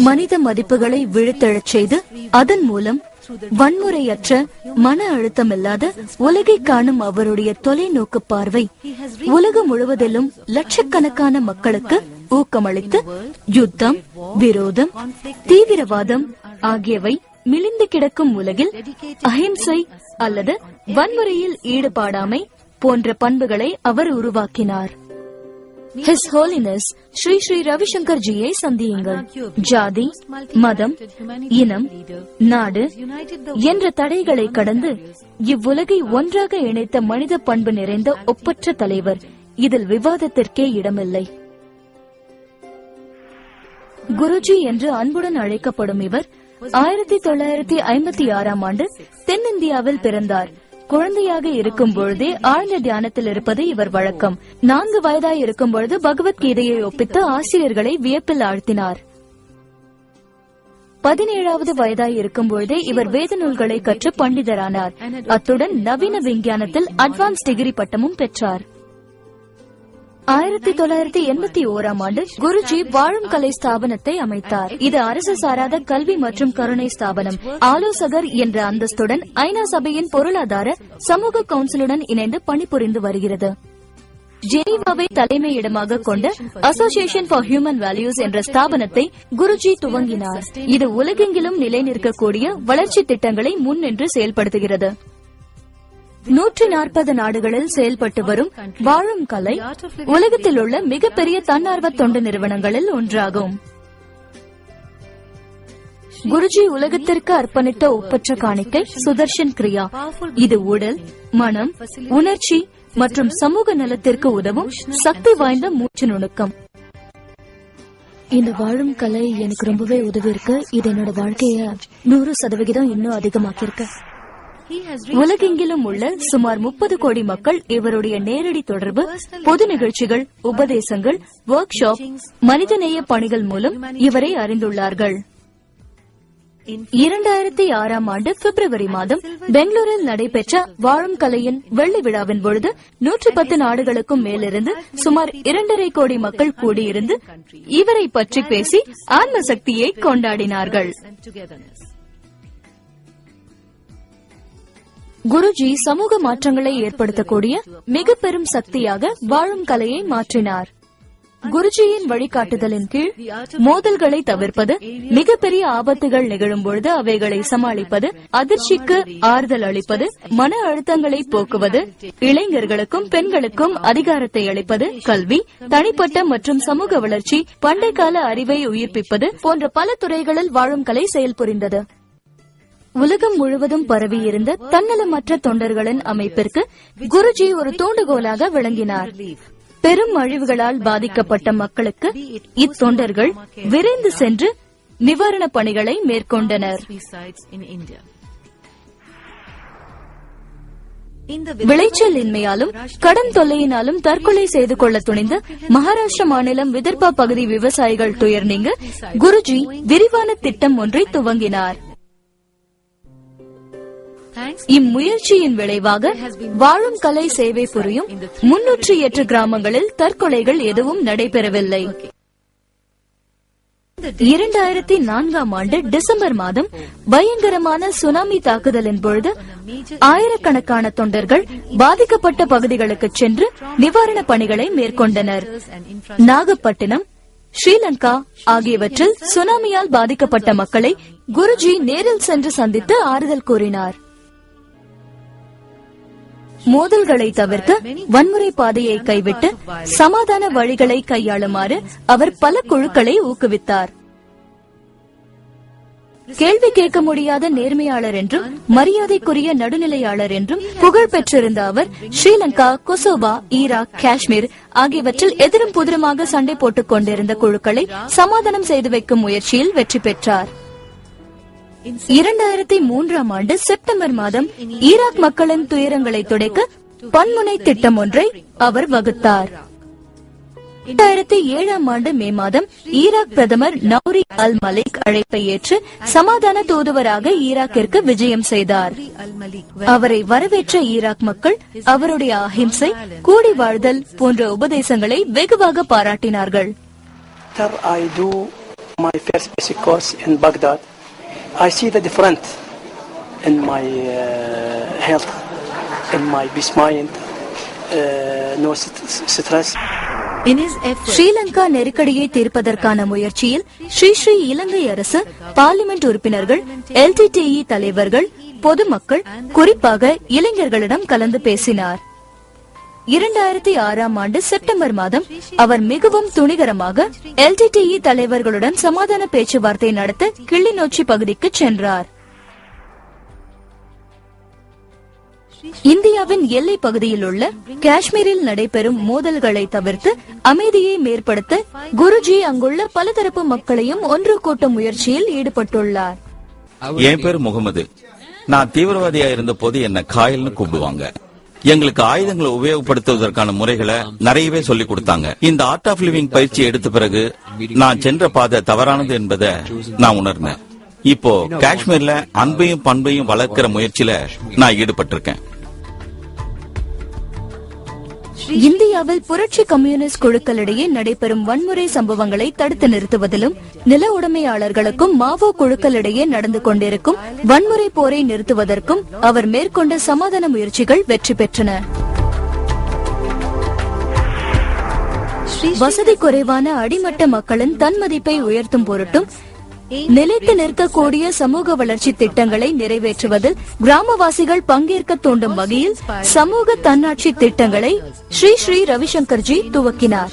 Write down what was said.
மனித மதிப்புகளை விழுத்தெழச் செய்து அதன் மூலம் வன்முறையற்ற மன அழுத்தமில்லாத உலகை காணும் அவருடைய தொலைநோக்கு பார்வை உலகம் முழுவதிலும் லட்சக்கணக்கான மக்களுக்கு ஊக்கமளித்து யுத்தம், விரோதம், தீவிரவாதம் ஆகியவை மிளிந்து கிடக்கும் உலகில் அஹிம்சை அல்லது வன்முறையில் ஈடுபாடாமை போன்ற பண்புகளை அவர் உருவாக்கினார். His Holiness Sri Sri Ravishankar ஜியை சந்தியுங்கள். ஜாதி, மதம், இனம், நாடு என்ற தடைகளை கடந்து இவ்வுலகை ஒன்றாக இணைத்த மனித பண்பு நிறைந்த ஒப்பற்ற தலைவர். இதில் விவாதத்திற்கே இடமில்லை. குருஜி என்று அன்புடன் அழைக்கப்படும் இவர் 1956ஆம் ஆண்டு தென்னிந்தியாவில் பிறந்தார். குழந்தையாக இருக்கும் பொழுதே ஆழ்ந்த தியானத்தில் இருப்பது இவர் வழக்கம். 4 வயதாய் இருக்கும் பொழுது பகவத்கீதையை ஒப்பித்து ஆசிரியர்களை வியப்பில் ஆழ்த்தினார். 17வது வயதாய் இருக்கும் பொழுதே இவர் வேத நூல்களை கற்று பண்டிதரானார். அத்துடன் நவீன விஞ்ஞானத்தில் அட்வான்ஸ் டிகிரி பட்டமும் பெற்றார். 1981ஆம் ஆண்டு குருஜி வாழும் கலை ஸ்தாபனத்தை அமைத்தார். இது அரசு சாராத கல்வி மற்றும் கருணை ஸ்தாபனம். ஆலோசகர் என்ற அந்தஸ்துடன் ஐநா சபையின் பொருளாதார சமூக கவுன்சிலுடன் இணைந்து பணிபுரிந்து வருகிறது. ஜெனீவாவை தலைமையிடமாக கொண்ட அசோசியேஷன் ஃபார் ஹியூமன் வேல்யூஸ் என்ற ஸ்தாபனத்தை குருஜி துவங்கினார். இது உலகெங்கிலும் நிலை நிற்கக்கூடிய வளர்ச்சி திட்டங்களை முன்னின்று செயல்படுத்துகிறது. 140 நாடுகளில் செயல்பட்டு வரும் வாழும் கலை உலகத்தில் உள்ள மிகப்பெரிய தன்னார்வ தொண்டு நிறுவனங்களில் ஒன்றாகும். குருஜி உலகத்திற்கு அர்ப்பணித்த ஒப்பற்ற காணிக்கை சுதர்ஷன் கிரியா. இது உடல், மனம், உணர்ச்சி மற்றும் சமூக நலத்திற்கு உதவும் சக்தி வாய்ந்த மூச்சு நுணுக்கம். இந்த வாழும் கலை எனக்கு ரொம்பவே உதவி இருக்கு. இது என்னோட வாழ்க்கைய 100% இன்னும் அதிகமாக்கியிருக்கு. உலகெங்கிலும் உள்ள சுமார் 30 கோடி மக்கள் இவருடைய நேரடி தொடர்பு, பொது நிகழ்ச்சிகள், உபதேசங்கள், ஒர்க் ஷாப், மனிதநேய பணிகள் மூலம் இவரை அறிந்துள்ளார்கள். 2006ஆம் ஆண்டு பிப்ரவரி மாதம் பெங்களூரில் நடைபெற்ற வாழும் கலையின் வெள்ளி விழாவின் பொழுது 110 நாடுகளுக்கும் மேலிருந்து சுமார் 2.5 கோடி மக்கள் கூடியிருந்து இவரை பற்றி பேசி ஆன்ம சக்தியை கொண்டாடினார்கள். குருஜி சமூக மாற்றங்களை ஏற்படுத்தக்கூடிய மிக பெரும் சக்தியாக வாழும் கலையை மாற்றினார். குருஜியின் வழிகாட்டுதலின் கீழ் மோதல்களை தவிர்ப்பது, மிகப்பெரிய ஆபத்துகள் நிகழும் பொழுது அவைகளை சமாளிப்பது, அதிர்ச்சிக்கு ஆறுதல் அளிப்பது, மன அழுத்தங்களை போக்குவது, இளைஞர்களுக்கும் பெண்களுக்கும் அதிகாரத்தை அளிப்பது, கல்வி, தனிப்பட்ட மற்றும் சமூக வளர்ச்சி, பண்டை கால அறிவை உயிர்ப்பிப்பது போன்ற பல துறைகளில் வாழும் கலை செயல்புரிந்தது. உலகம் முழுவதும் பரவியிருந்த தன்னலமற்ற தொண்டர்களின் அமைப்பிற்கு குருஜி ஒரு தூண்டுகோலாக விளங்கினார். பெரும் அழிவுகளால் பாதிக்கப்பட்ட மக்களுக்கு இத்தொண்டர்கள் விரைந்து சென்று நிவாரணப் பணிகளை மேற்கொண்டனர். விளைச்சல் இன்மையாலும் கடன் தொல்லையினாலும் தற்கொலை செய்து கொள்ள துணிந்த மகாராஷ்டிர மாநிலம் விதர்பா பகுதி விவசாயிகள் துயர் நீங்க குருஜி விரிவான திட்டம் ஒன்றை துவங்கினார். இம்முயற்சியின் விளைவாக வாழும் கலை சேவை புரியும் 308 கிராமங்களில் தற்கொலைகள் எதுவும் நடைபெறவில்லை. 2004ஆம் ஆண்டு டிசம்பர் மாதம் பயங்கரமான சுனாமி தாக்குதலின் பொழுது ஆயிரக்கணக்கான தொண்டர்கள் பாதிக்கப்பட்ட பகுதிகளுக்கு சென்று நிவாரணப் பணிகளை மேற்கொண்டனர். நாகப்பட்டினம், ஸ்ரீலங்கா ஆகியவற்றில் சுனாமியால் பாதிக்கப்பட்ட மக்களை குருஜி நேரில் சென்று சந்தித்து ஆறுதல் கூறினார். மோதல்களை தவிர்க்க வன்முறை பாதையை கைவிட்டு சமாதான வழிகளை கையாளுமாறு அவர் பல குழுக்களை ஊக்குவித்தார். கேள்வி கேட்க முடியாத நேர்மையாளர் என்றும் மரியாதைக்குரிய நடுநிலையாளர் என்றும் புகழ் பெற்றிருந்த அவர் ஸ்ரீலங்கா, கொசோவா, ஈராக், காஷ்மீர் ஆகியவற்றில் எதிரும் புதிருமாக சண்டை போட்டுக் கொண்டிருந்த குழுக்களை சமாதானம் செய்து வைக்கும் முயற்சியில் வெற்றி பெற்றார். 2003ஆம் ஆண்டு செப்டம்பர் மாதம் ஈராக் மக்களின் துயரங்களை துடைக்க பன்முனை திட்டம் ஒன்றை அவர் வகுத்தார். 2007ஆம் ஆண்டு மே மாதம் ஈராக் பிரதமர் நௌரி அல் மலிக் அழைப்பை ஏற்று சமாதான தூதுவராக ஈராக்கிற்கு விஜயம் செய்தார். அவரை வரவேற்ற ஈராக் மக்கள் அவருடைய அஹிம்சை, கூடி வாழ்தல் போன்ற உபதேசங்களை வெகுவாக பாராட்டினார்கள். after I do my first basic course in Baghdad, I see the difference in my health, in my peace mind, no stress. Sri Lanka நெருக்கடியை தீர்ப்பதற்கான முயற்சியில் ஸ்ரீ இலங்கை அரசு, பார்லிமெண்ட் உறுப்பினர்கள், LTTE தலைவர்கள், பொதுமக்கள், குறிப்பாக இளைஞர்களிடம் கலந்து பேசினார். 2006ஆம் ஆண்டு செப்டம்பர் மாதம் அவர் மிகவும் துணிகரமாக LTTE தலைவர்களுடன் சமாதான பேச்சுவார்த்தை நடத்த கிள்ளிநொச்சி பகுதிக்கு சென்றார். இந்தியாவின் எல்லை பகுதியில் உள்ள காஷ்மீரில் நடைபெறும் மோதல்களை தவிர்த்து அமைதியை மேற்படுத்த குருஜி அங்குள்ள பலதரப்பு மக்களையும் ஒன்று கூட்டும் முயற்சியில் ஈடுபட்டுள்ளார். என் பேர் முகமது. நான் தீவிரவாதியா இருந்த போது என்ன காயல்னு கூப்பிடுவாங்க. எங்களுக்கு ஆயுதங்களை உபயோகப்படுத்துவதற்கான முறைகளை நிறையவே சொல்லிக் கொடுத்தாங்க. இந்த ஆர்ட் ஆஃப் லிவிங் பயிற்சி எடுத்த பிறகு நான் சென்ற பாதை தவறானது என்பதை நான் உணர்ந்தேன். இப்போ காஷ்மீர்ல அன்பையும் பண்பையும் வளர்க்கிற முயற்சியில நான் ஈடுபட்டிருக்கேன். இந்தியாவில் புரட்சி கம்யூனிஸ்ட் குழுக்களிடையே நடைபெறும் வன்முறை சம்பவங்களை தடுத்து நிறுத்துவதிலும், நில உடைமையாளர்களுக்கும் மாவோ குழுக்களிடையே நடந்து கொண்டிருக்கும் வன்முறை போரை நிறுத்துவதற்கும் அவர் மேற்கொண்ட சமாதான முயற்சிகள் வெற்றி பெற்றன. வசதி குறைவான அடிமட்ட மக்களின் தன்மதிப்பை உயர்த்தும் பொருட்டும் நிலைத்து நிற்கக்கூடிய சமூக வளர்ச்சி திட்டங்களை நிறைவேற்றுவதில் கிராமவாசிகள் பங்கேற்க தூண்டும் வகையில் சமூக தன்னாட்சி திட்டங்களை ஸ்ரீ ரவிசங்கர்ஜி துவக்கினார்.